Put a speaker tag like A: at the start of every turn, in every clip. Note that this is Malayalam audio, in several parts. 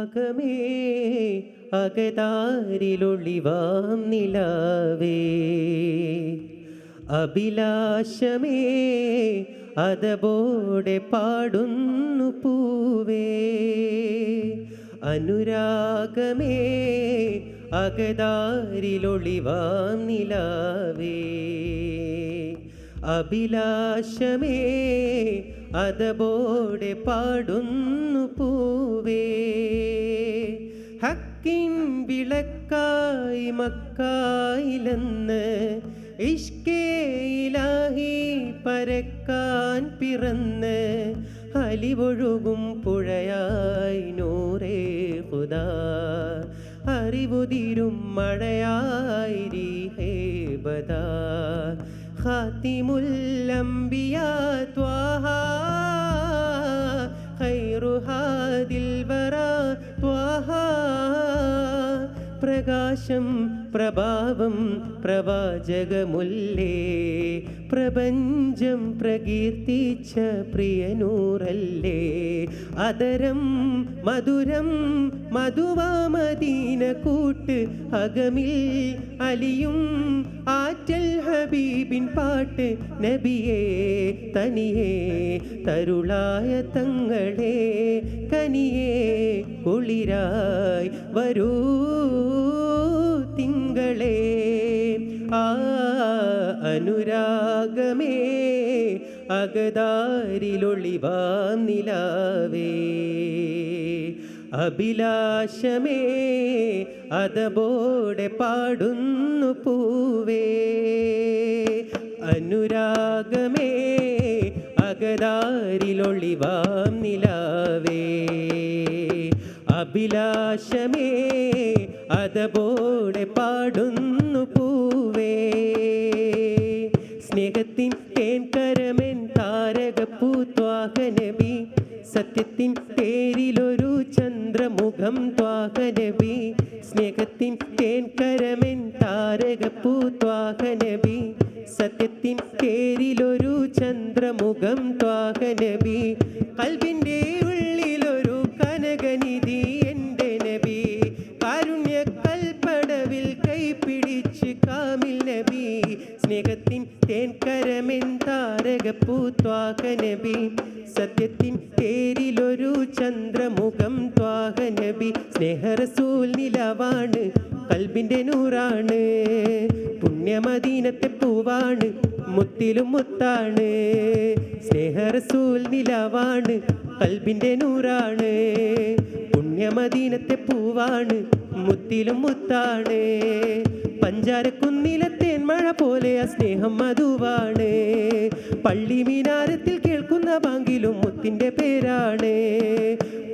A: അനുരാഗമേ അകതാരിലൊളിവാം നിലാവേ അഭിലാഷമേ അതബോടെ പാടുന്നു പൂവേ അനുരാഗമേ അകതാരിലൊളിവാം നിലാവേ അഭിലാഷമേ അതബോടെ പാടുന്നു പൂവേ ഹക്കിൻ വിളക്കായി മക്കായിലെന്ന് ഇഷ്കേ ഇലാഹി പരക്കാൻ പിറന്ന് അലിവൊഴുകും പുഴയായി നൂറേ ഖുദാ അറിവുതിരും മഴയായി രീഹേ ബദാ ഖാതിമുൽ അംബിയാ ത്വാഹ ഖൈറു ഹാദിൽ വറാ ത്വാഹ പ്രകാശം പ്രഭാവം പ്രവാചകമുല്ലേ പ്രപഞ്ചം പ്രകീർത്തിച്ച പ്രിയനൂറല്ലേ അതരം മധുരം മധുവാമദീന കൂട്ട് അകമിൽ അലിയും ആറ്റൽ ഹബീബിൻ പാട്ട് നബിയേ തനിയേ തരുളായ തങ്ങളെ കനിയേ കുളിരായി വരൂ തിങ്കളേ ആ അനുരാഗമേ അകതാരിലൊളിവാം നിലാവേ അഭിലാഷമേ അതബോടെ പാടുന്നു പൂവേ അനുരാഗമേ അകതാരിലൊളിവാം നിലാവേ അഭിലാഷമേ അതബോടെ പാടുന്നു പൂവേ സ്നേഹത്തിൻ തേൻകരമെൻ താരകപ്പൂ ത്വാഹ നബി സത്യത്തിൻ പേരിലൊരു ചന്ദ്രമുഖം ത്വാഹ നബി സ്നേഹത്തിൻ തേൻകരമെൻ താരകപ്പൂ ത്വാഹ നബി സത്യത്തിൻ പേരിലൊരു ചന്ദ്രമുഖം ത്വാഹ നബി ഖൽബിൻ്റെ ഉള്ളിലൊരു കനകനിധി എൻ്റെ നബി കാരുണ്യ കൽപ്പടവിൽ കൈപിടിച്ച് കാമിൽ നബി സ്നേഹത്തിൻ തേൻകരമെൻ താരകപ്പൂ ത്വാഹ നബി സത്യത്തിൻ പേരിലൊരു ചന്ദ്രമുഖം ത്വാഹ നബി സ്നേഹറസൂൽ നിലവാണ് ഖൽബിൻ്റെ നൂറാണ് പുണ്യമദീനത്തെ പൂവാണ് മുത്തിലും മുത്താണ് സ്നേഹറസൂൽ നിലവാണ് ഖൽബിൻ്റെ നൂറാണ് പുണ്യമദീനത്തെ പൂവാണ് മുത്തിലും മുത്താണ് പഞ്ചാരക്കുന്നിലെ തേന്മഴ പോലെ ആ സ്നേഹം മധുവാണ് പള്ളി മീനാരത്തിൽ കേൾക്കുന്ന ബാങ്കിലും മുത്തിൻ്റെ പേരാണ്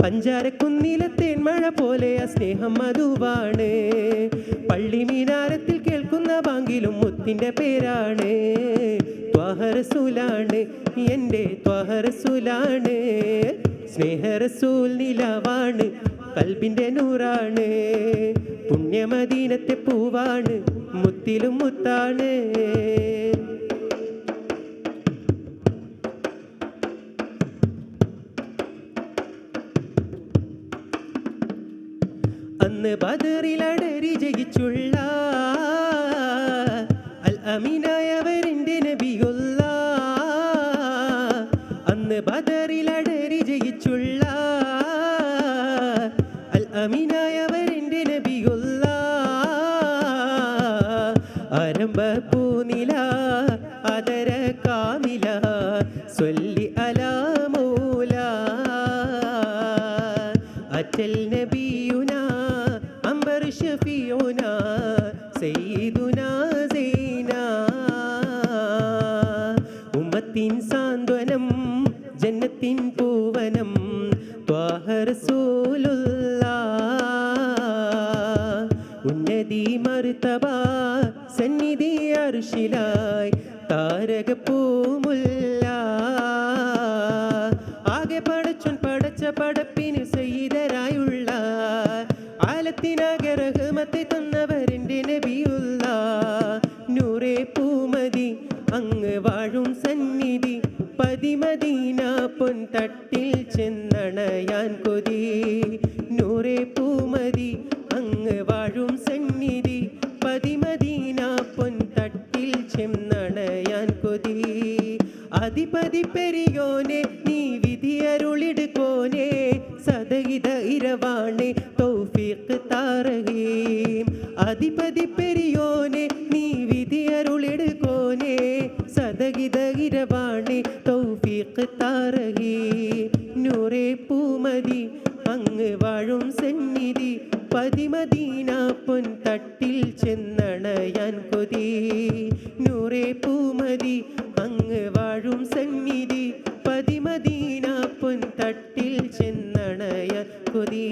A: പഞ്ചാരക്കുന്നിലെ തേന്മഴ പോലെ ആ സ്നേഹം മധുവാണ് പള്ളി മീനാരത്തിൽ കേൾക്കുന്ന ബാങ്കിലും മുത്തിൻ്റെ പേരാണ് ത്വാഹ റസൂലാണ് എൻ്റെ ത്വാഹ റസൂലാണ് സ്നേഹറസൂൽ നിലവാണ് ഖൽബിൻ്റെ നൂറാണ് പുണ്യമദീനത്തെ പൂവാണ് മുത്തിലും മുത്താണ് അന്ന് ബദറിലടരി ജയിച്ചുള്ള അൽ അമീനായവരെൻ്റെ നബിയുള്ള അന്ന് ബദറിലടരി ജയിച്ചുള്ള അൽ അമീനായവരെൻ്റെ നബിയുള്ള ആരംഭ പൂനില അതര കാമില സൊല്ലി അലാ മൗല അറ്റൽ നബിയുന അംബർ ഷഫീഉന സയ്യിദുന സൈന ഉമ്മത്തിൻ സാന്ത്വനം ജന്നത്തിൻ പൂവനം ത്വാഹ റസൂലുള്ളാഹ് ഉന്നതി മർത്തബ സന്നിധി അർശിലായി താരകപ്പൂമുല്ല ആകെ പടച്ചോൻ പടച്ച പടപ്പിന് സയ്യിദരായുള്ള ആലത്തിനാകെ റഹ്മത്തെ തന്നവരെൻ്റെ നബിയുള്ള നൂറേ പൂമതി അങ്ങ് വാഴും സന്നിധി പതിമദീന പൊൻ തട്ടിൽ ചെന്നണയാൻ കൊതി നൂർ നൂറേ പൂമതി അങ്ങ് വാഴും സന്നിധി പതിമദീന പൊൻ തട്ടിൽ ചെന്നണയാൻ കൊതി അധിപതി പെരിയോനെ നീ വിധിയരുളിടുക്കോനെ സദഹിത ഇരവാണെ തൗഫീഖ് താരഹീം അധിപതി പെരിയോനെ നീ വിധിയരുളിടുക്കോനെ സദഹിത ഇരവാണെ തൗഫീഖ് താരഹീം നൂറേ പൂമതി അങ്ങ് വാഴും സന്നിധി പതിമദീന പൊൻ തട്ടിൽ ചെന്നണയാൻ കൊതി നൂറേ പൂമതി അങ്ങ് വാഴും സന്നിധി പതിമദീന പൊൻ തട്ടിൽ ചെന്നണയാൻ കൊതി